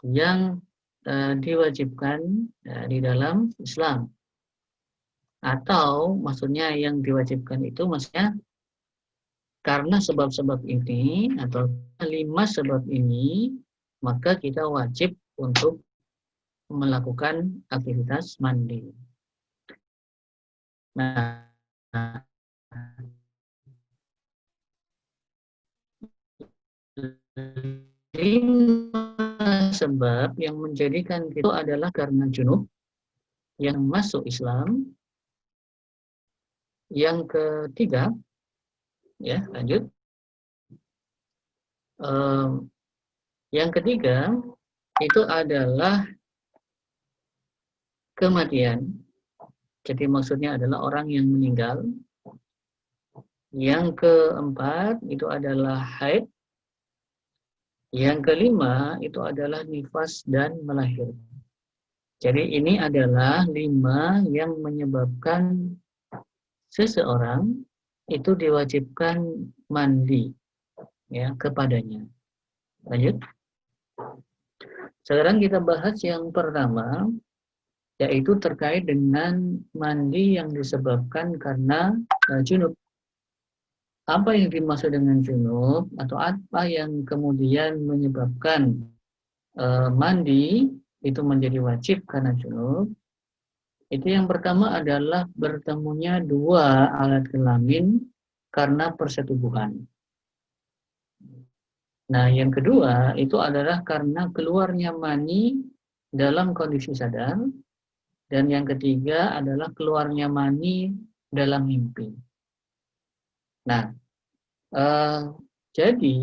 yang diwajibkan di dalam Islam. Atau maksudnya yang diwajibkan itu maksudnya karena sebab-sebab ini atau 5 sebab ini, maka kita wajib untuk melakukan aktivitas mandi. Nah, 5 sebab yang menjadikan itu adalah karena junub yang masuk Islam. Yang ketiga, ya lanjut. Yang ketiga itu adalah kematian. Jadi maksudnya adalah orang yang meninggal. Yang keempat itu adalah haid. Yang kelima itu adalah nifas dan melahirkan. Jadi ini adalah 5 yang menyebabkan seseorang itu diwajibkan mandi ya kepadanya. Lanjut. Sekarang kita bahas yang pertama, yaitu terkait dengan mandi yang disebabkan karena junub. Apa yang dimaksud dengan junub atau apa yang kemudian menyebabkan mandi itu menjadi wajib karena junub? Itu yang pertama adalah bertemunya 2 alat kelamin karena persetubuhan. Nah, yang kedua itu adalah karena keluarnya mani dalam kondisi sadar, dan yang ketiga adalah keluarnya mani dalam mimpi. Nah, jadi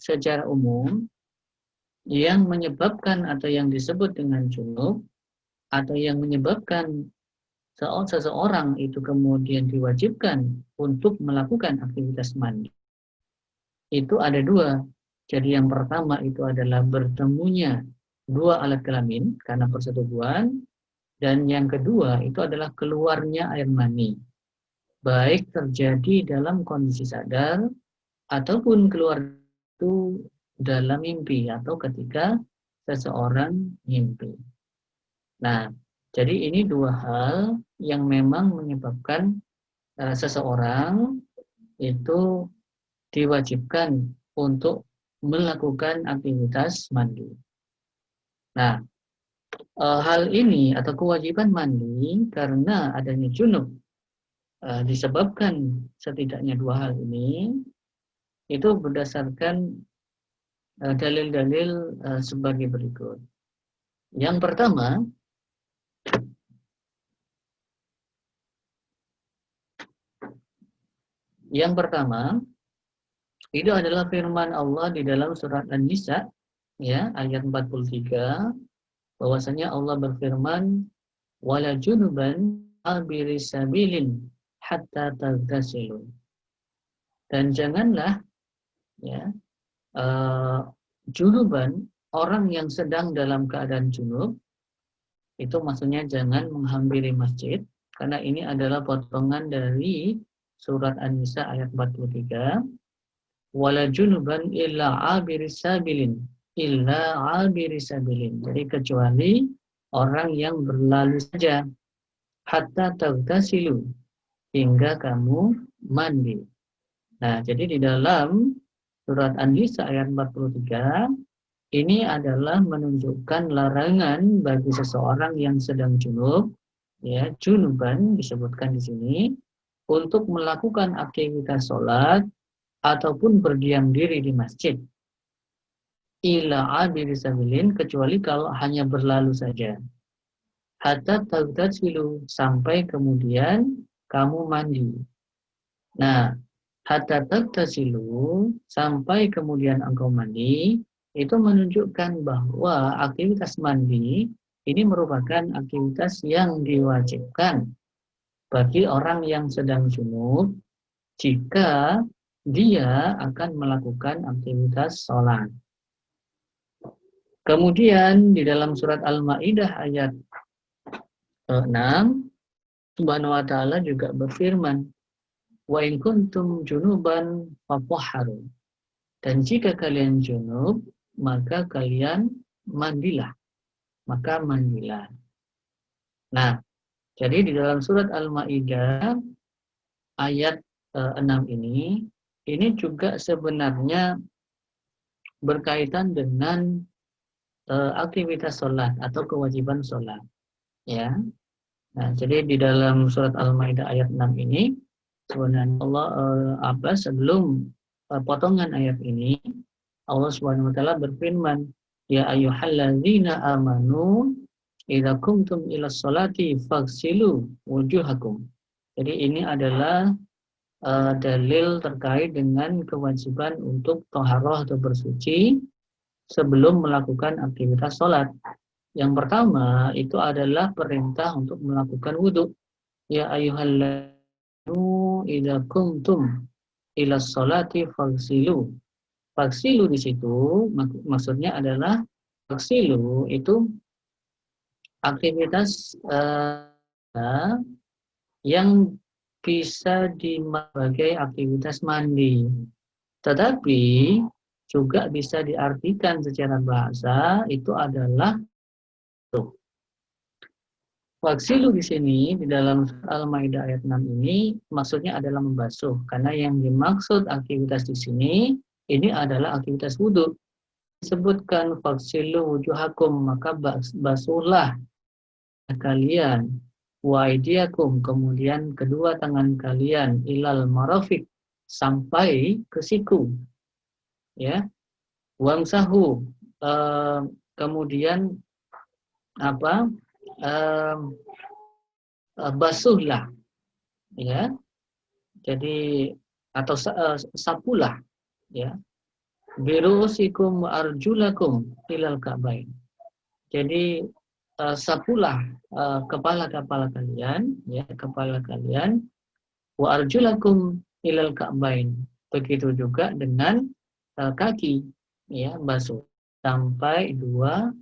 secara umum yang menyebabkan atau yang disebut dengan junub atau yang menyebabkan seseorang itu kemudian diwajibkan untuk melakukan aktivitas mandi itu ada 2. Jadi yang pertama itu adalah bertemunya 2 alat kelamin karena persetubuhan, dan yang kedua itu adalah keluarnya air mani, baik terjadi dalam kondisi sadar ataupun keluar itu dalam mimpi atau ketika seseorang mimpi. Nah, jadi ini 2 hal yang memang menyebabkan seseorang itu diwajibkan untuk melakukan aktivitas mandi. Nah, hal ini atau kewajiban mandi karena adanya junub disebabkan setidaknya 2 hal ini, itu berdasarkan dalil-dalil sebagai berikut. Yang pertama, itu adalah firman Allah di dalam surat An-Nisa ya ayat 43, bahwasanya Allah berfirman wala junuban abiri sabilin hatta taghtasilu. Dan janganlah ya junuban, orang yang sedang dalam keadaan junub, itu maksudnya jangan menghampiri masjid, karena ini adalah potongan dari surat An-Nisa ayat 43. Wala junuban illa abiris sabilin, jadi kecuali orang yang berlalu saja, hatta taghtasilu, hingga kamu mandi. Nah, jadi di dalam surat An-Nisa ayat 43 ini adalah menunjukkan larangan bagi seseorang yang sedang junub, ya, junuban disebutkan di sini, untuk melakukan aktivitas sholat ataupun berdiam diri di masjid. Ila abiri sabilin, kecuali kalau hanya berlalu saja. Hatta taghtasilu, sampai kemudian kamu mandi. Nah, hatta taghtasilu, sampai kemudian engkau mandi, itu menunjukkan bahwa aktivitas mandi ini merupakan aktivitas yang diwajibkan bagi orang yang sedang junub jika dia akan melakukan aktivitas sholat. Kemudian di dalam surat Al-Maidah ayat 6, Subhanahu wa ta'ala juga berfirman, wa in kuntum junuban fatahharu. Dan jika kalian junub, maka kalian mandilah. Maka mandilah. Nah, jadi di dalam surat Al-Maidah ayat 6 ini juga sebenarnya berkaitan dengan aktivitas sholat atau kewajiban sholat. Ya. Nah, jadi di dalam surat Al-Maidah ayat 6 ini sebenarnya Allah sebelum potongan ayat ini Allah Subhanahu wa taala berfirman, ya ayyuhalladzina amanu idza qumtum ilas sholati faghsilu wujuhakum. Jadi ini adalah dalil terkait dengan kewajiban untuk thaharah atau bersuci sebelum melakukan aktivitas sholat. Yang pertama itu adalah perintah untuk melakukan wudhu. Ya ayyuhalladzina idza qumtum ilas sholati faghsilu. Faghsilu di situ maksudnya adalah faghsilu itu aktivitas yang bisa sebagai aktivitas mandi. Tetapi juga bisa diartikan secara bahasa itu adalah faghsilu di sini di dalam Al-Maidah ayat 6 ini maksudnya adalah membasuh, karena yang dimaksud aktivitas di sini ini adalah aktivitas wudhu. Disebutkan faghsilu wujuhakum, maka basuhlah kalian, wa aydiyakum, kemudian kedua tangan kalian, ilal marafiq, sampai ke siku, ya, wamsahu, kemudian basuhlah, ya, jadi atau sapulah, ya, birusikum wa arjulakum ilal ka'bain. Jadi sapulah kepala-kepala kalian, ya, kepala kalian, wa arjulakum ilal ka'bain. Begitu juga dengan kaki, ya, basuh sampai dua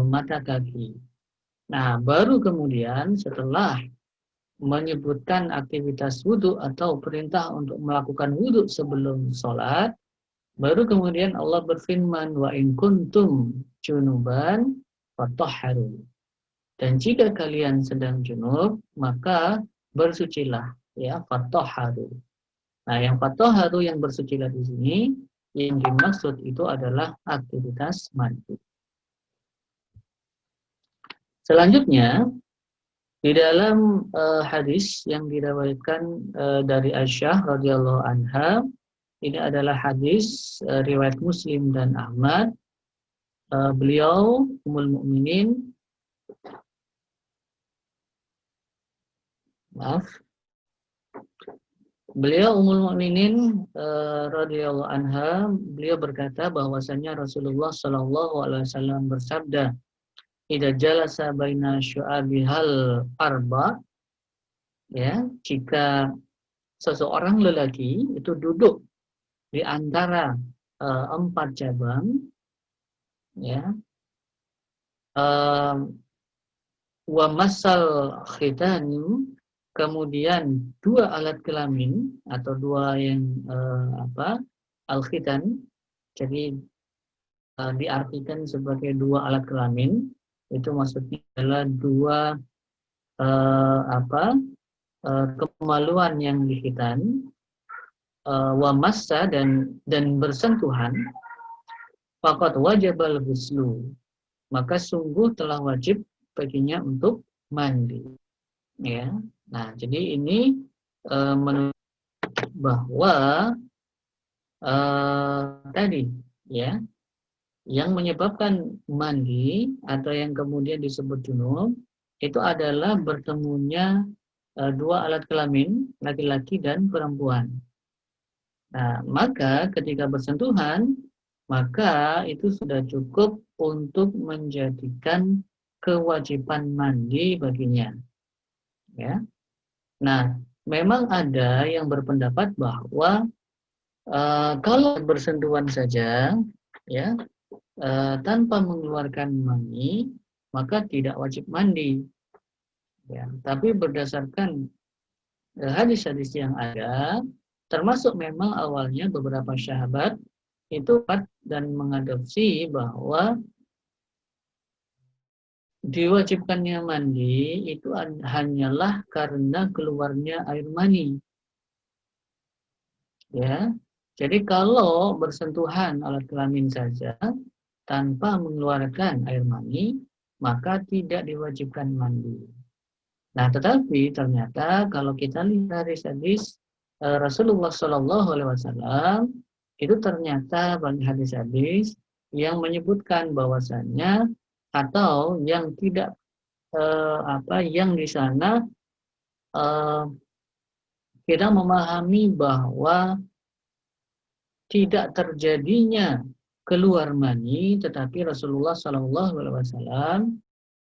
mata kaki. Nah, baru kemudian setelah menyebutkan aktivitas wudhu atau perintah untuk melakukan wudhu sebelum sholat, baru kemudian Allah berfirman, wa in kuntum junuban fatahharu. Dan jika kalian sedang junub, maka bersucilah, ya, fatahharu. Nah, yang fatahharu, yang bersucilah di sini, yang dimaksud itu adalah aktivitas mandi. Selanjutnya, di dalam hadis yang diriwayatkan dari Aisyah radhiyallahu anha, ini adalah hadis riwayat Muslim dan Ahmad. Beliau Ummul Mukminin, beliau Ummul Mukminin radhiyallahu anha, beliau berkata bahwasanya Rasulullah sallallahu alaihi wasallam bersabda, idza jalasa baina syu'abihal arba, ya, jika seseorang lelaki itu duduk di antara 4 cabang, ya, wa masal khitani, kemudian 2 alat kelamin atau 2 yang al-khitan, jadi diartikan sebagai 2 alat kelamin, itu maksudnya adalah 2 kemaluan yang dikhitan, wa massa dan bersentuhan, faqad wajibal ghuslu, maka sungguh telah wajib baginya untuk mandi, ya. Nah, jadi ini menunjukkan bahwa tadi, ya, yang menyebabkan mandi atau yang kemudian disebut junub itu adalah bertemunya 2 alat kelamin, laki-laki dan perempuan. Nah, maka ketika bersentuhan, maka itu sudah cukup untuk menjadikan kewajiban mandi baginya, ya. Nah, memang ada yang berpendapat bahwa kalau bersentuhan saja, ya, tanpa mengeluarkan mani, maka tidak wajib mandi, ya. Tapi berdasarkan hadis-hadis yang ada, termasuk memang awalnya beberapa sahabat itu dan mengadopsi bahwa diwajibkannya mandi itu hanyalah karena keluarnya air mani. Ya, jadi kalau bersentuhan alat kelamin saja tanpa mengeluarkan air mani, maka tidak diwajibkan mandi. Nah, tetapi ternyata kalau kita lihat hadis Rasulullah Shallallahu Alaihi Wasallam itu ternyata banyak hadis-hadis yang menyebutkan bahwasannya atau yang tidak yang di sana eh, kita memahami bahwa tidak terjadinya keluar mani, tetapi Rasulullah Shallallahu Alaihi Wasallam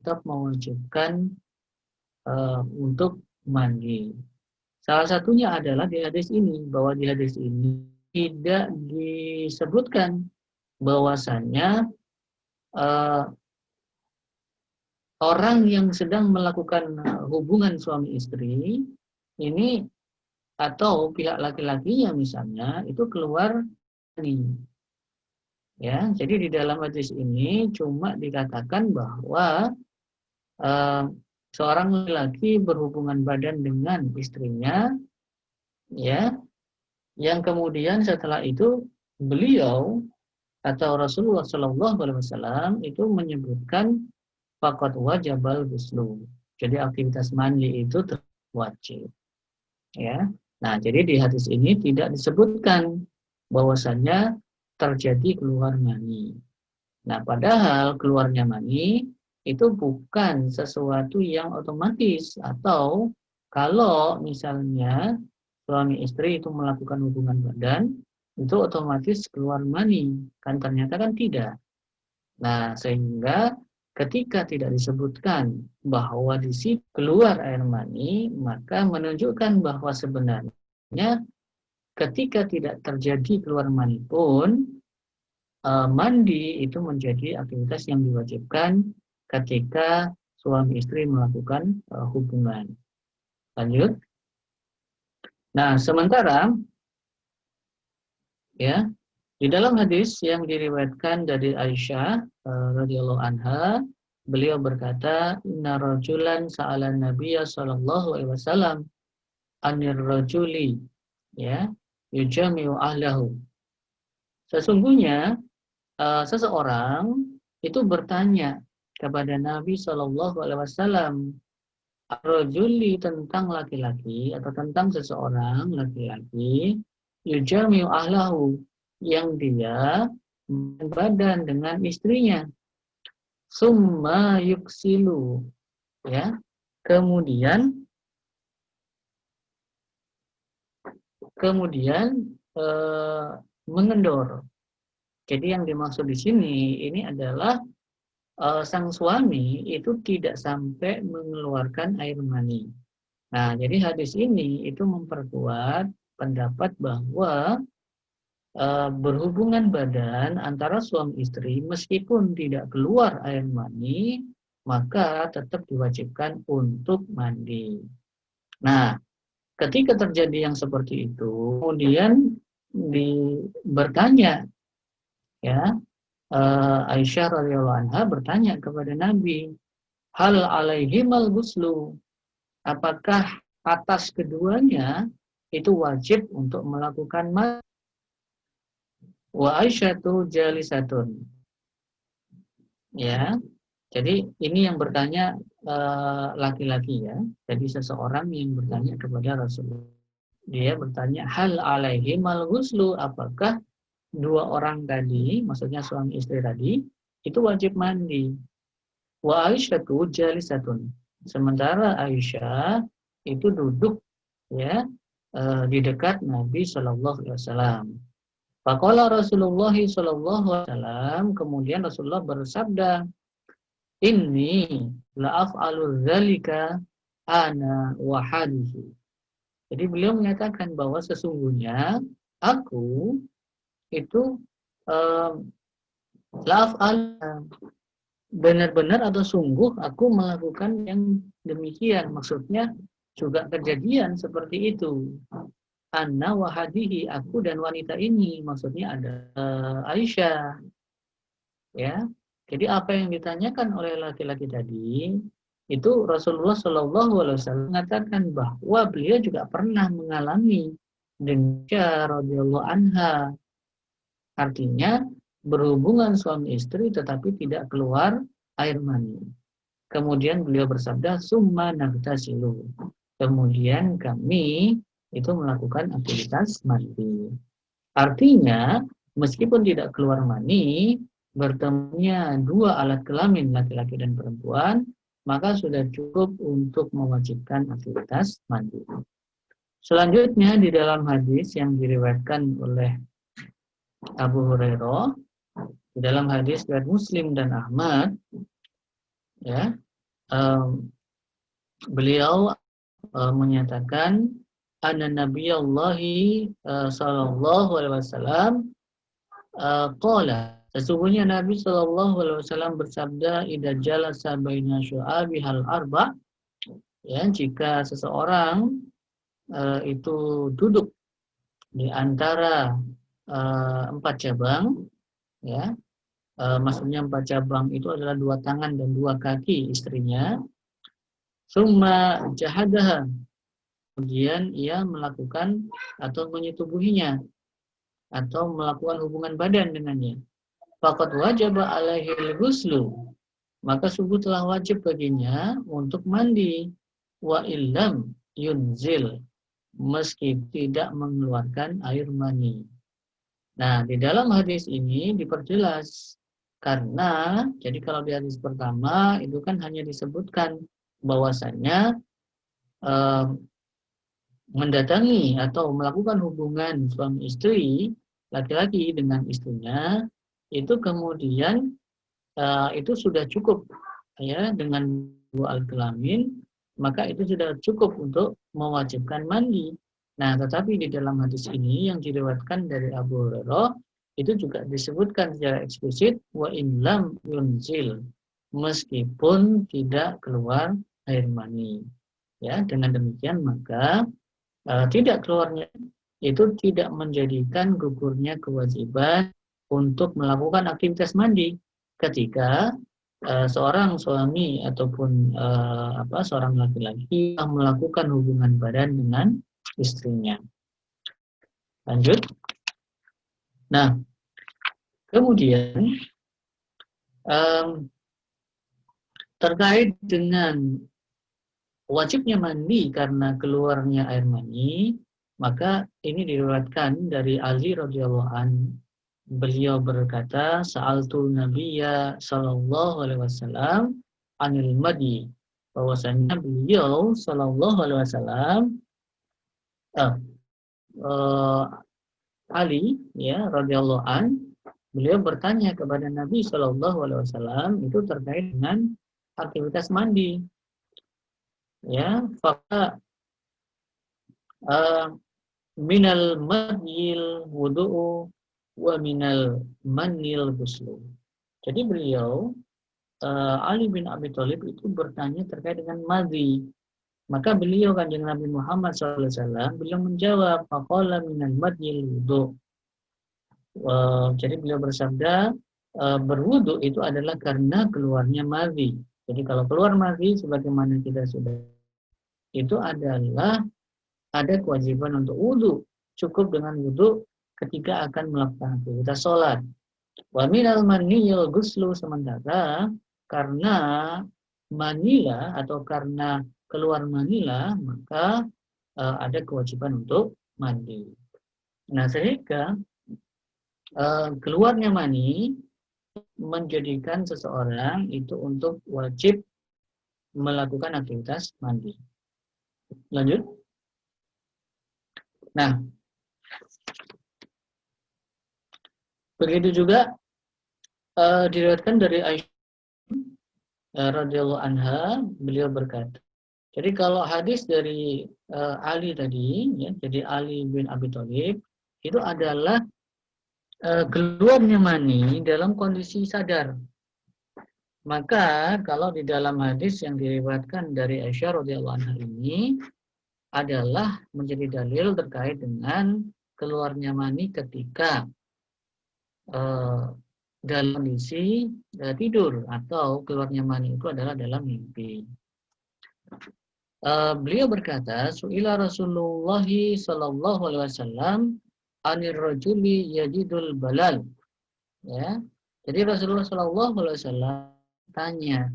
tetap mewajibkan untuk mandi. Salah satunya adalah di hadis ini, bahwa di hadis ini tidak disebutkan bahwasannya uh, orang yang sedang melakukan hubungan suami istri ini atau pihak laki-lakinya misalnya itu keluar mani. Ya, jadi di dalam hadis ini cuma dikatakan bahwa seorang laki-laki berhubungan badan dengan istrinya, ya, yang kemudian setelah itu beliau atau Rasulullah Shallallahu Alaihi Wasallam itu menyebutkan faqad wajabal ghuslu. Jadi aktivitas mandi itu wajib. Ya. Nah, jadi di hadis ini tidak disebutkan bahwasannya terjadi keluar mani. Nah, padahal keluarnya mani itu bukan sesuatu yang otomatis, atau kalau misalnya suami istri itu melakukan hubungan badan itu otomatis keluar mani, kan ternyata kan tidak. Nah, sehingga ketika tidak disebutkan bahwa di situ keluar air mani, maka menunjukkan bahwa sebenarnya ketika tidak terjadi keluar mani pun, mandi itu menjadi aktivitas yang diwajibkan ketika suami istri melakukan hubungan. Lanjut. Nah, sementara ya di dalam hadis yang diriwayatkan dari Aisyah radhiyallahu anha, beliau berkata, "Inna rajulan sa'ala Nabiyya sallallahu alaihi wasallam anir rajuli ya yujami'u ahlahu." Sesungguhnya seseorang itu bertanya kepada Nabi Shallallahu Alaihi Wasallam, rajuli tentang laki-laki atau tentang seseorang laki-laki, yujami'u ahlahu, yang dia badan dengan istrinya, summa yuksilu, ya, kemudian mengendor. Jadi yang dimaksud di sini ini adalah sang suami itu tidak sampai mengeluarkan air mani. Nah, jadi hadis ini itu memperkuat pendapat bahwa berhubungan badan antara suami istri meskipun tidak keluar air mani, maka tetap diwajibkan untuk mandi. Nah, ketika terjadi yang seperti itu, kemudian bertanya, ya, Aisyah radhiyallahu anha bertanya kepada Nabi, hal alaihimal ghuslu, apakah atas keduanya itu wajib untuk melakukan mandi? Wa Aisyatu jalisatun. Ya. Jadi ini yang bertanya laki-laki, ya. Jadi seseorang yang bertanya kepada Rasulullah. Dia bertanya, hal alaihimal ghuslu, apakah dua orang tadi, maksudnya suami istri tadi, itu wajib mandi. Wa Aisyatu jalisatun. Sementara Aisyah itu duduk, ya, di dekat Nabi Shallallahu Alaihi Wasallam. Faqala Rasulullah Shallallahu Alaihi Wasallam, kemudian Rasulullah bersabda, inni la'af'alu dzalika ana wa hadihi. Jadi beliau menyatakan bahwa sesungguhnya aku itu la'af'al, benar-benar atau sungguh aku melakukan yang demikian. Maksudnya juga kejadian seperti itu. Anna wahadihi, aku dan wanita ini, maksudnya ada Aisyah, ya. Jadi apa yang ditanyakan oleh laki-laki tadi itu Rasulullah SAW mengatakan bahwa beliau juga pernah mengalami dengan radhiyallahu anha. Artinya berhubungan suami istri tetapi tidak keluar air mani. Kemudian beliau bersabda, summa naghtasilu. Kemudian kami itu melakukan aktivitas mandi. Artinya, meskipun tidak keluar mani, bertemunya dua alat kelamin laki-laki dan perempuan, maka sudah cukup untuk mewajibkan aktivitas mandi. Selanjutnya di dalam hadis yang diriwayatkan oleh Abu Hurairah, di dalam hadis riwayat Muslim dan Ahmad, ya, beliau menyatakan anna nabiyallahi sallallahu alaihi wasallam qala, sesungguhnya Nabi sallallahu alaihi wasallam bersabda, idza jalasa baina syu'abihal arba, ya, jika seseorang itu duduk di antara 4 cabang, ya, maksudnya 4 cabang itu adalah 2 tangan dan 2 kaki istrinya, summa jahadaha, kemudian ia melakukan atau menyetubuhinya atau melakukan hubungan badan dengannya, faqad wajaba alaihil ghuslu, maka sungguh telah wajib baginya untuk mandi, wa illam yunzil, meski tidak mengeluarkan air mani. Nah, di dalam hadis ini diperjelas, karena jadi kalau di hadis pertama itu kan hanya disebutkan bahwasannya mendatangi atau melakukan hubungan suami istri, laki-laki dengan istrinya, itu kemudian itu sudah cukup, ya, dengan 2 alat kelamin, maka itu sudah cukup untuk mewajibkan mandi. Nah, tetapi di dalam hadis ini yang diriwayatkan dari Abu Hurairah itu juga disebutkan secara eksplisit, wa in lam yunzil, meskipun tidak keluar air mani. Ya, dengan demikian maka tidak keluarnya itu tidak menjadikan gugurnya kewajiban untuk melakukan aktivitas mandi ketika seorang suami ataupun seorang laki-laki yang melakukan hubungan badan dengan istrinya. Lanjut. Nah, kemudian terkait dengan wajibnya mandi karena keluarnya air mani, maka ini diriwayatkan dari Ali radhiyallahu an. Beliau berkata, sa'altu Nabiyya sallallahu alaihi wasallam anil madi. Bahwasanya beliau sallallahu alaihi wasallam Ali, ya, radhiyallahu an, beliau bertanya kepada Nabi sallallahu alaihi wasallam itu terkait dengan aktivitas mandi. Ya, faka minal madil wudu'u wa minal manil ghuslu. Jadi beliau Ali bin Abi Thalib itu bertanya terkait dengan madhi. Maka beliau kanjeng Nabi Muhammad SAW beliau menjawab, faqala minal madil wudu'. Jadi beliau bersabda, berwudu itu adalah karena keluarnya madhi. Jadi kalau keluar madhi sebagaimana kita sudah, itu adalah ada kewajiban untuk wudhu. Cukup dengan wudhu ketika akan melakukan aktivitas sholat. Wa minal maniyil ghuslu, sementara karena manila atau karena keluar manila maka ada kewajiban untuk mandi. Nah, sehingga keluarnya mani menjadikan seseorang itu untuk wajib melakukan aktivitas mandi. Lanjut. Nah, begitu juga diriwayatkan dari Aisyah radhiyallahu anha, beliau berkata. Jadi kalau hadis dari Ali tadi, ya, jadi Ali bin Abi Thalib itu adalah keluarnya mani dalam kondisi sadar. Maka kalau di dalam hadis yang diriwayatkan dari Aisyah radhiyallahu anha ini adalah menjadi dalil terkait dengan keluarnya mani ketika dalam kondisi tidur atau keluarnya mani itu adalah dalam mimpi. Beliau berkata, Su'ila Rasulullah sallallahu alaihi wasallam anir rajuli yajidul balal. Ya. Jadi Rasulullah sallallahu alaihi wasallam tanya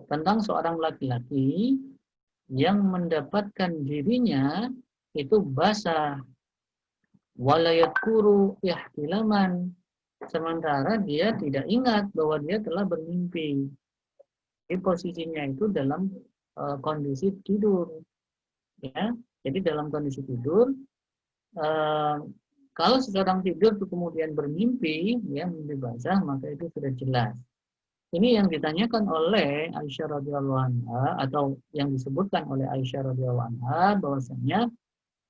tentang seorang laki-laki yang mendapatkan dirinya itu basah walayakuru ihtilaman, sementara dia tidak ingat bahwa dia telah bermimpi. Jadi posisinya itu dalam kondisi tidur, ya. Jadi dalam kondisi tidur, kalau seseorang tidur kemudian bermimpi, ya mimpi basah, maka itu sudah jelas. Ini yang ditanyakan oleh Aisyah radhiyallahu anha atau yang disebutkan oleh Aisyah radhiyallahu anha bahwasanya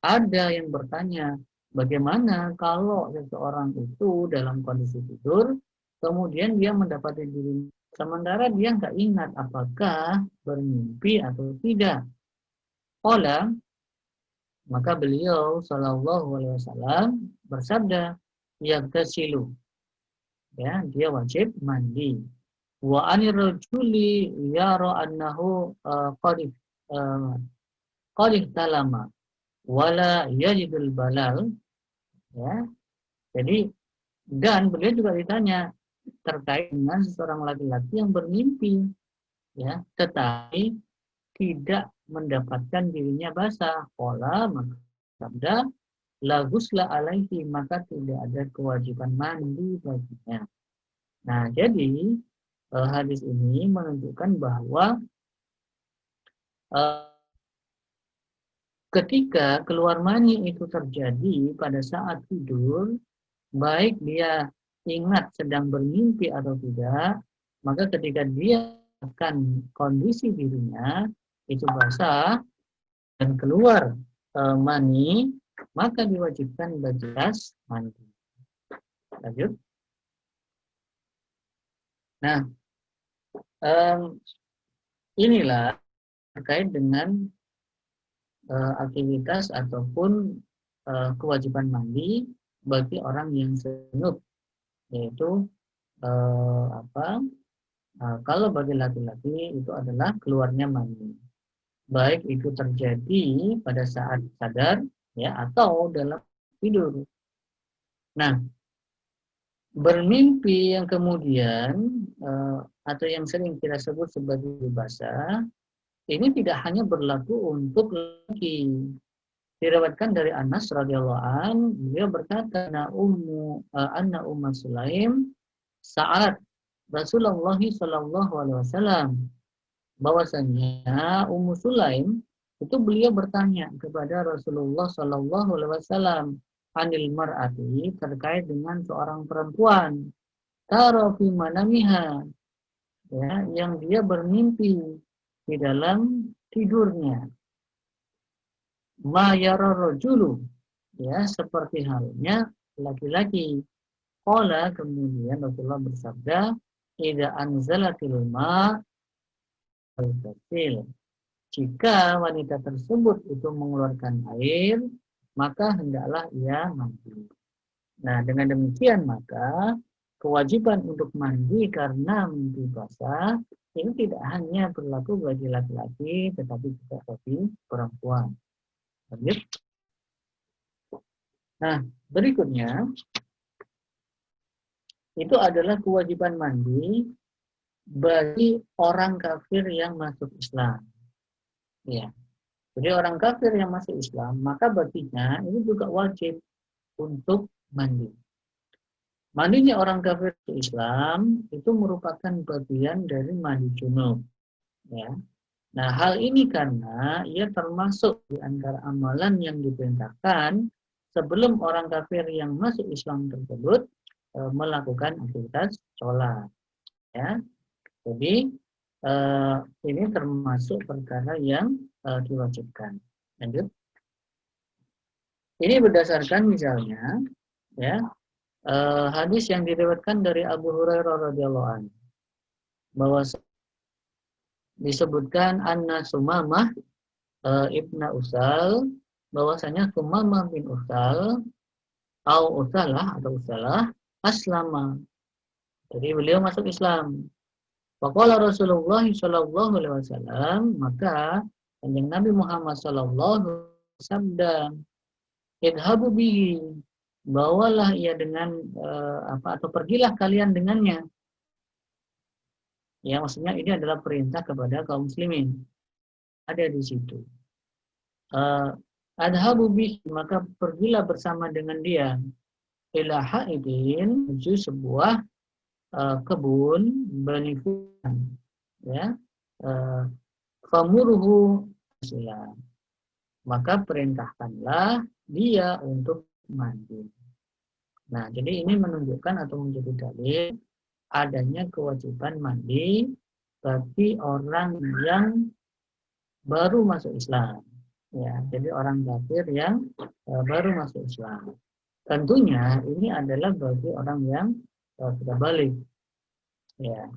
ada yang bertanya, bagaimana kalau seseorang itu dalam kondisi tidur, kemudian dia mendapati diri, sementara dia nggak ingat apakah bermimpi atau tidak. Qala, maka beliau Shallallahu Alaihi Wasallam bersabda, yaghtasilu, ya dia wajib mandi. Wa anir rajuli yara annahu qad talama wala yajidul balal, ya. Jadi dan beliau juga ditanya terkait dengan seorang laki-laki yang bermimpi, ya, tetapi tidak mendapatkan dirinya basah. Qala, maka sabda la ghusla alaihi, maka tidak ada kewajiban mandi baginya. Nah, jadi hadis ini menunjukkan bahwa ketika keluar mani itu terjadi pada saat tidur, baik dia ingat sedang bermimpi atau tidak, maka ketika dia akan kondisi dirinya itu basah dan keluar mani, maka diwajibkan bagi mandi. Lanjut. Nah, inilah terkait dengan aktivitas ataupun kewajiban mandi bagi orang yang junub, yaitu kalau bagi laki-laki itu adalah keluarnya mani, baik itu terjadi pada saat sadar, ya, atau dalam tidur. Nah, bermimpi yang kemudian atau yang sering kita sebut sebagai basah, ini tidak hanya berlaku untuk laki. Diriwayatkan dari Anas radhiyallahu an, beliau berkata, anna Ummu Sulaim saat Rasulullah sallallahu alaihi wasallam, bahwasanya Ummu Sulaim itu beliau bertanya kepada Rasulullah sallallahu alaihi wasallam anil mar'ati, terkait dengan seorang perempuan tara fi manamiha, ya, yang dia bermimpi di dalam tidurnya, ma yara rajulu, ya, seperti halnya laki-laki. Qala, kemudian Rasulullah bersabda, idza anzalatil ma al-fasil, jika wanita tersebut itu mengeluarkan air, maka hendaklah ia mandi. Nah, dengan demikian maka kewajiban untuk mandi karena mimpi basah ini tidak hanya berlaku bagi laki-laki, tetapi juga bagi perempuan. Lanjut. Nah, berikutnya itu adalah kewajiban mandi bagi orang kafir yang masuk Islam. Ya. Jadi orang kafir yang masuk Islam, maka baginya ini juga wajib untuk mandi. Mandinya orang kafir Islam itu merupakan bagian dari mandi junub. Ya. Nah, hal ini karena ia termasuk di antara amalan yang diperintahkan sebelum orang kafir yang masuk Islam tersebut melakukan aktivitas sholat. Ya. Jadi ini termasuk perkara yang diwajibkan. Lanjut. Ini berdasarkan misalnya, ya, hadis yang diriwayatkan dari Abu Hurairah radhiyallahu anhu, bahwa disebutkan anna Sumamah ibna Usal, bahwasanya Sumamah bin Usal atau Usalah aslama, Jadi beliau masuk Islam. Faqala Rasulullah sallallahu alaihi wasallam, maka Kanjeng Nabi Muhammad sallallahu alaihi wasallam sabda, idhabu bihi, bawalah ia dengan atau pergilah kalian dengannya. Ya, maksudnya ini adalah perintah kepada kaum muslimin. Ada di situ. Adhabu bihi, maka pergilah bersama dengan dia. Ila haidin, menuju sebuah kebun bani fulan. Ya. Famuruhu sila. Maka perintahkanlah dia untuk mandi. Nah, jadi ini menunjukkan atau menjadi dalil adanya kewajiban mandi bagi orang yang baru masuk Islam. Ya, jadi orang kafir yang baru masuk Islam. Tentunya ini adalah bagi orang yang sudah balik. Ya.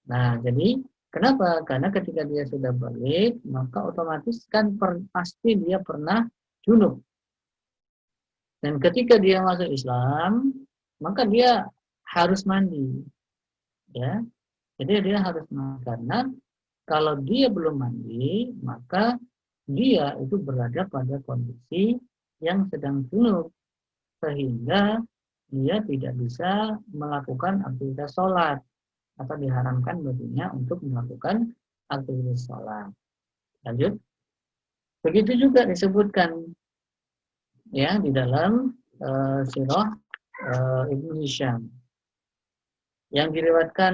Nah, jadi kenapa? Karena ketika dia sudah balik, maka otomatis kan pasti dia pernah junub. Dan ketika dia masuk Islam, maka dia harus mandi. Ya. Jadi dia harus mandi, karena kalau dia belum mandi, maka dia itu berada pada kondisi yang sedang junub, sehingga dia tidak bisa melakukan aktivitas sholat atau diharamkan baginya untuk melakukan aktivitas sholat. Lanjut. Begitu juga disebutkan ya di dalam sirah Ibnu Hisham. Yang diriwayatkan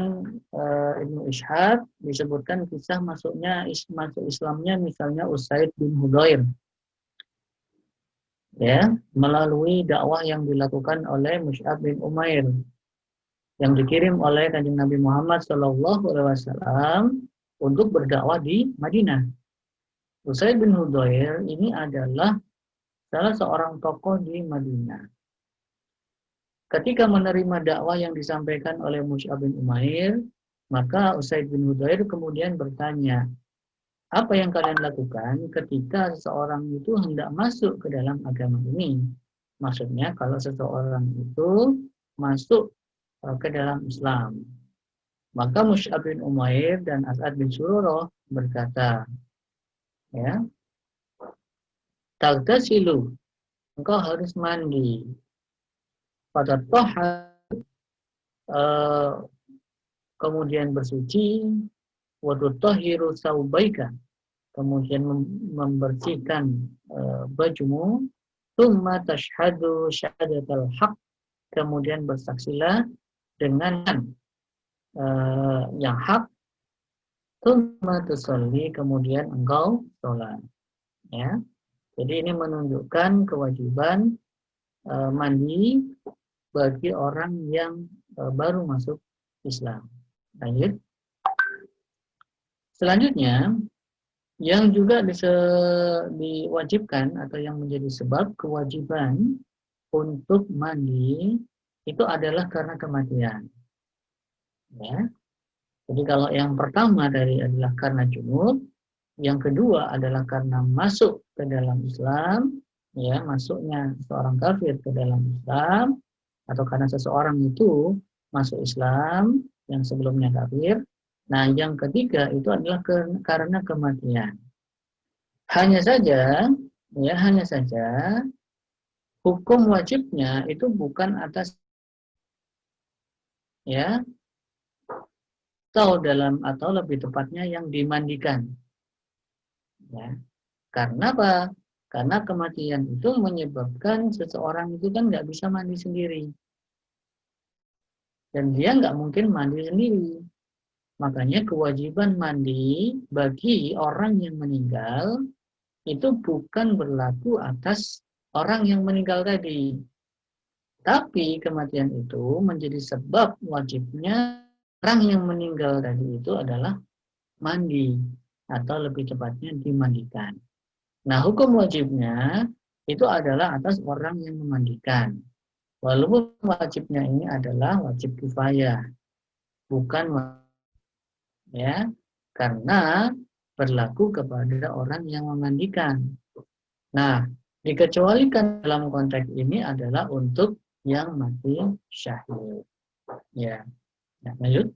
Ibnu Ishaq disebutkan kisah masuk Islamnya misalnya Usaid bin Hudayr. Ya, melalui dakwah yang dilakukan oleh Mus'ab bin Umair yang dikirim oleh Kanjeng Nabi Muhammad SAW untuk berdakwah di Madinah. Usaid bin Hudayr ini adalah salah seorang tokoh di Madinah. Ketika menerima dakwah yang disampaikan oleh Mus'ab bin Umair, maka Usaid bin Hudayr kemudian bertanya, apa yang kalian lakukan ketika seseorang itu hendak masuk ke dalam agama ini? Maksudnya kalau seseorang itu masuk ke dalam Islam. Maka Mus'ab bin Umair dan As'ad bin Sururah berkata, ya, tagtasilu, engkau harus mandi. Pada kemudian bersuci, wadutahiru saubaika, kemudian membersihkan bajumu, thumma tashhadu syahadatal haq, kemudian bersaksilah dengan yang hak, thumma tusalli, kemudian engkau sholat. Ya, jadi ini menunjukkan kewajiban mandi bagi orang yang baru masuk Islam. Lanjut. Selanjutnya, yang juga diwajibkan atau yang menjadi sebab kewajiban untuk mandi itu adalah karena kematian. Ya. Jadi kalau yang pertama adalah karena junub, yang kedua adalah karena masuk ke dalam Islam, ya, masuknya seorang kafir ke dalam Islam, atau karena seseorang itu masuk Islam yang sebelumnya kafir. Nah, yang ketiga itu adalah karena kematian. Hanya saja hukum wajibnya itu bukan atas, ya, atau lebih tepatnya yang dimandikan. Ya. Karena apa? Karena kematian itu menyebabkan seseorang itu kan nggak bisa mandi sendiri. Dan dia nggak mungkin mandi sendiri. Makanya kewajiban mandi bagi orang yang meninggal itu bukan berlaku atas orang yang meninggal tadi. Tapi kematian itu menjadi sebab wajibnya orang yang meninggal tadi itu adalah mandi, atau lebih tepatnya dimandikan. Nah, hukum wajibnya itu adalah atas orang yang memandikan. Walaupun wajibnya ini adalah wajib kifayah, bukan ya, karena berlaku kepada orang yang memandikan. Nah, dikecualikan dalam konteks ini adalah untuk yang mati syahid. Ya. Nah, lanjut.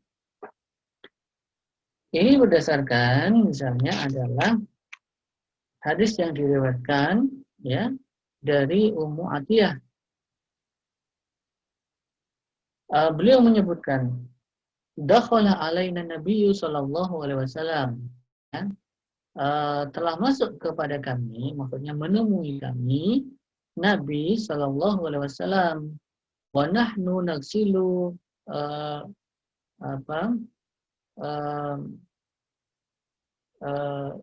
Ini berdasarkan misalnya adalah hadis yang diriwayatkan ya dari Ummu Atiyah. Beliau menyebutkan dakhala alaina nabiyyu sallallahu alaihi wasallam. Ya, telah masuk kepada kami, maksudnya menemui kami Nabi sallallahu alaihi wasallam wa nahnu nagsilu uh, apa uh, uh,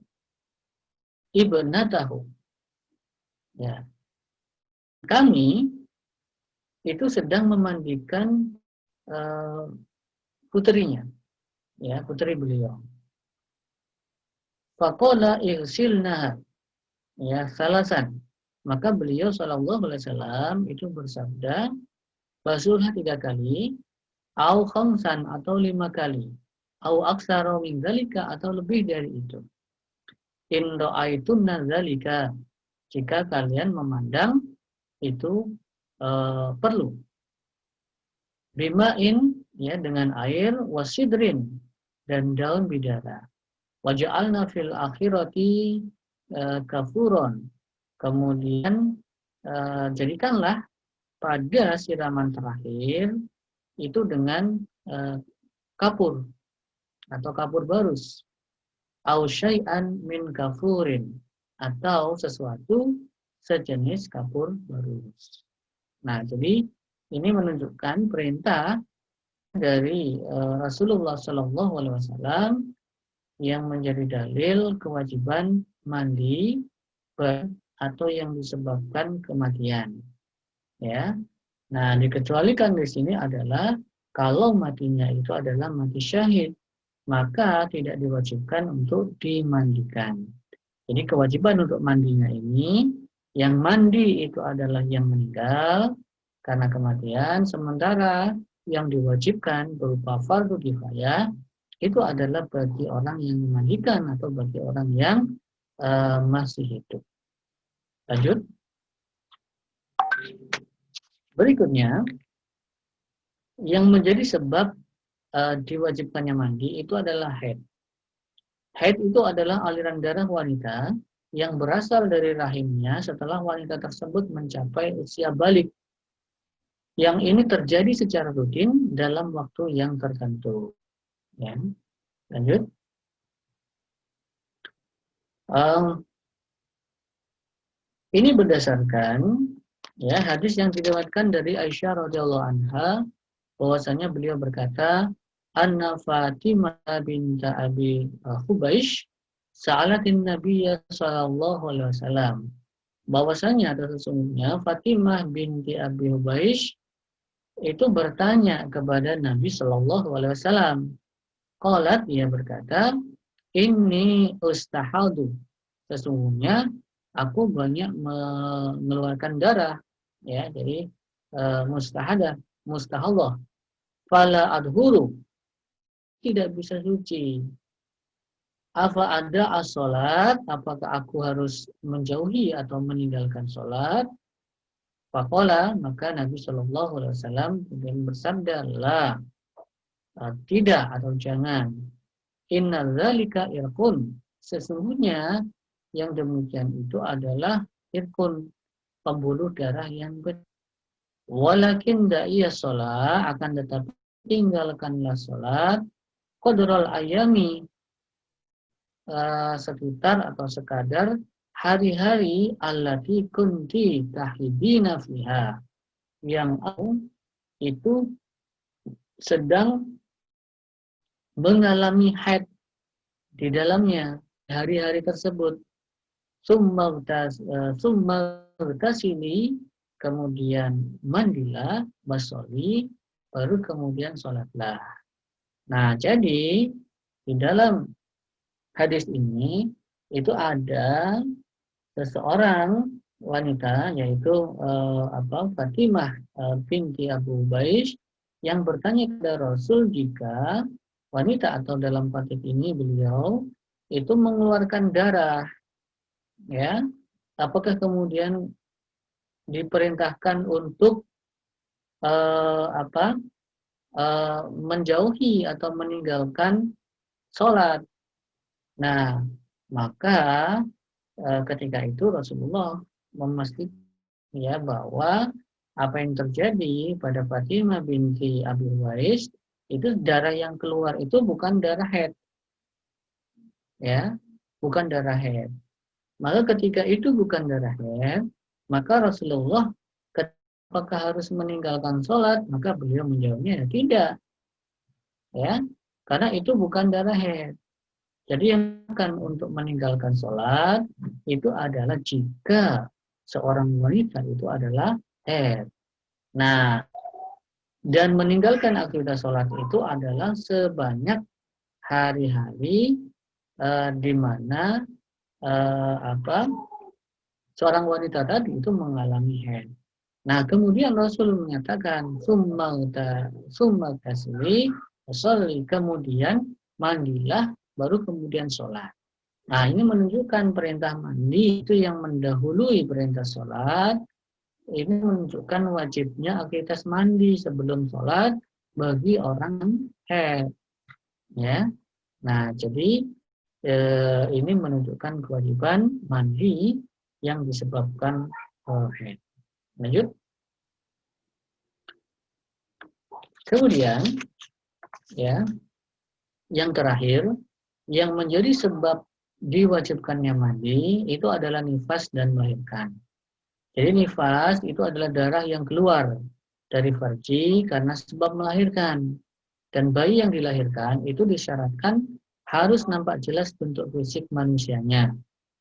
ibnatahu. Ya, kami itu sedang memandikan putrinya, ya, putri beliau. Faqala igsilnaha, ya, salasan. Maka beliau sallallahu alaihi wasallam itu bersabda, basuhlah 3 kali, au khamsan atau 5 kali, au aksara min dzalika atau lebih dari itu. In ra'aitunna dzalika, jika kalian memandang itu perlu. Bima'in, ya, dengan air, wasidrin, dan daun bidara. Waja'alna fil akhirati kafuron. Kemudian jadikanlah pada siraman terakhir itu dengan kapur atau kapur barus. Au syai'an min kafurin, atau sesuatu sejenis kapur barus. Nah, jadi ini menunjukkan perintah dari Rasulullah Shallallahu Alaihi Wasallam yang menjadi dalil kewajiban mandi atau yang disebabkan kematian. Ya, nah dikecualikan di sini adalah kalau matinya itu adalah mati syahid, maka tidak diwajibkan untuk dimandikan. Jadi kewajiban untuk mandinya ini, yang mandi itu adalah yang meninggal karena kematian, sementara yang diwajibkan berupa fardu kifayah itu adalah bagi orang yang memandikan atau bagi orang yang masih hidup. Lanjut. Berikutnya, yang menjadi sebab diwajibkannya mandi itu adalah haid. Haid itu adalah aliran darah wanita yang berasal dari rahimnya setelah wanita tersebut mencapai usia balik. Yang ini terjadi secara rutin dalam waktu yang tertentu. Ya. Lanjut. Ini berdasarkan ya hadis yang diriwayatkan dari Aisyah radhiyallahu anha, bahwasanya beliau berkata, Anna Fatimah binta Abi Hubaish sa'alatin Nabiy sallallahu alaihi wasallam. Bahwasanya ada sesungguhnya Fatimah binti Abi Hubaish itu bertanya kepada Nabi sallallahu alaihi wasallam. Qalat, dia berkata, inni ustahadu. Sesungguhnya aku banyak mengeluarkan darah, ya, jadi mustahadah. Fala adhuru, tidak bisa suci. Apa ada as-sholat, apakah aku harus menjauhi atau meninggalkan sholat? Faqala, maka Nabi Shallallahu Alaihi Wasallam kemudian bersabda, la, tidak atau jangan. Inna dzalika irqun, sesungguhnya yang demikian itu adalah irqun, pembuluh darah yang benar. Walakin da'iya sholat, akan tetapi tinggalkanlah sholat qadral ayami, sekitar atau sekadar hari-hari allati kunti tahidina fiha, yang itu sedang mengalami haid di dalamnya hari-hari tersebut. Summa tasili, kemudian mandilah, basoli, baru kemudian sholatlah. Nah, jadi di dalam hadis ini itu ada seseorang wanita, yaitu Fatimah binti Abu Ubaish, yang bertanya kepada Rasul jika wanita, atau dalam hadis ini beliau itu mengeluarkan darah, ya, apakah kemudian diperintahkan untuk menjauhi atau meninggalkan sholat. Nah, maka ketika itu Rasulullah memastikan ya bahwa apa yang terjadi pada Fatimah binti Abi Huwais itu darah yang keluar itu bukan darah haid, ya, bukan darah haid. Maka ketika itu bukan darah haid, maka Rasulullah apakah harus meninggalkan sholat? Maka beliau menjawabnya tidak, ya, karena itu bukan darah haid. Jadi yang akan untuk meninggalkan sholat itu adalah jika seorang wanita itu adalah haid. Nah, dan meninggalkan aktivitas sholat itu adalah sebanyak hari-hari di mana seorang wanita tadi itu mengalami haid. Nah, kemudian Rasul menyatakan summa tasli, kemudian mandilah, baru kemudian sholat. Nah, ini menunjukkan perintah mandi itu yang mendahului perintah sholat. Ini menunjukkan wajibnya aktivitas mandi sebelum sholat bagi orang haid. Ya, nah jadi ini menunjukkan kewajiban mandi yang disebabkan haid. Lanjut. Kemudian, ya, yang terakhir, yang menjadi sebab diwajibkannya mandi itu adalah nifas dan melahirkan. Jadi nifas itu adalah darah yang keluar dari farji karena sebab melahirkan. Dan bayi yang dilahirkan itu disyaratkan harus nampak jelas bentuk fisik manusianya,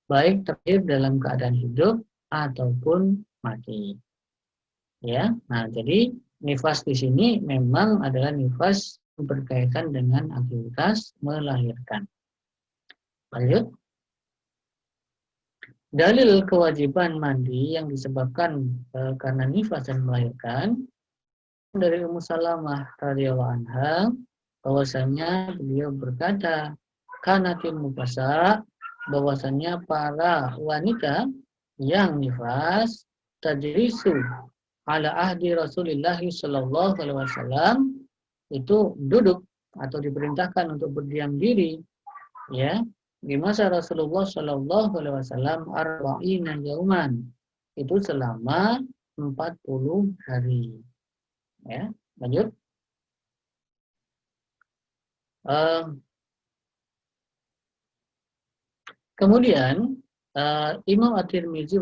baik terlahir dalam keadaan hidup ataupun mati. Ya, nah jadi nifas di sini memang adalah nifas berkaitan dengan aktivitas melahirkan. Lanjut. Dalil kewajiban mandi yang disebabkan karena nifas dan melahirkan dari Ummu Salamah radhiyallahu anha bahwasanya beliau berkata, kanatil mufasa, bahwasanya para wanita yang nifas tajrisu ala ahdi Rasulullah sallallahu alaihi wasallam itu duduk atau diperintahkan untuk berdiam diri, ya, di masa Rasulullah sallallahu alaihi wasallam arba'ina yauman, itu selama 40 hari. Ya, lanjut. Kemudian Imam At-Tirmizi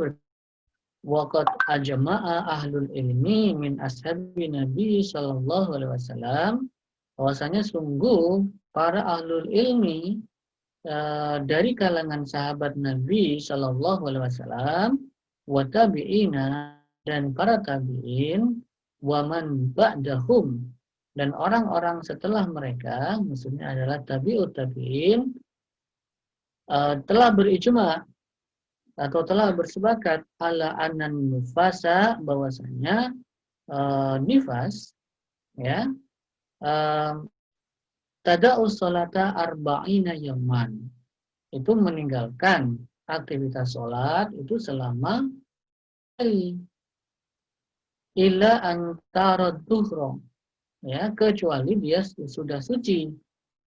waqad ajma'a ahlul ilmi min ashabi Nabi sallallahu alaihi wasallam, bahwasanya sungguh para ahlul ilmi dari kalangan sahabat Nabi sallallahu alaihi wasallam wa tabi'ina, dan para tabi'in, wa man ba'dahum, dan orang-orang setelah mereka, maksudnya adalah tabi'ut tabi'in, telah berijma atau telah bersepakat ala anan nufasa, bahwasanya nifas, ya, tada'us sholata arba'ina yauman, itu meninggalkan aktivitas sholat itu selama hari, ila antara duhro, ya, kecuali dia sudah suci,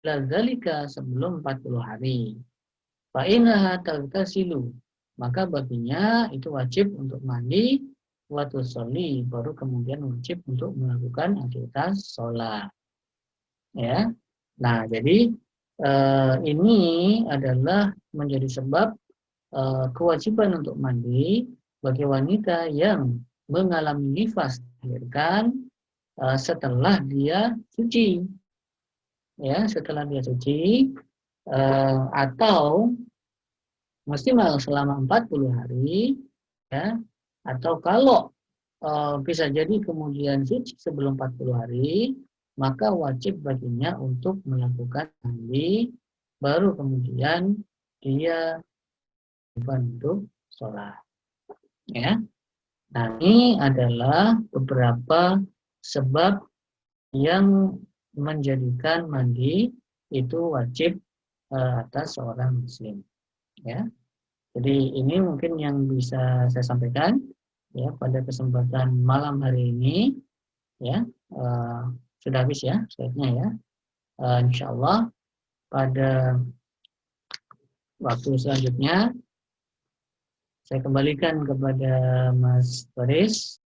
lazalika, sebelum 40 hari. Fa'inaha tagtasilu, maka baginya itu wajib untuk mandi, waktu soli, baru kemudian wajib untuk melakukan aktivitas sholat. Ya, nah jadi ini adalah menjadi sebab kewajiban untuk mandi bagi wanita yang mengalami nifas melahirkan setelah dia suci, ya, setelah dia suci atau maksimal selama 40 hari, ya, atau kalau bisa jadi kemudian suci sebelum 40 hari, maka wajib baginya untuk melakukan mandi, baru kemudian dia untuk sholat. Ya, nah ini adalah beberapa sebab yang menjadikan mandi itu wajib atas seorang muslim. Ya, jadi ini mungkin yang bisa saya sampaikan ya pada kesempatan malam hari ini. Ya, sudah habis ya slide-nya ya. Insya Allah pada waktu selanjutnya saya kembalikan kepada Mas Faris.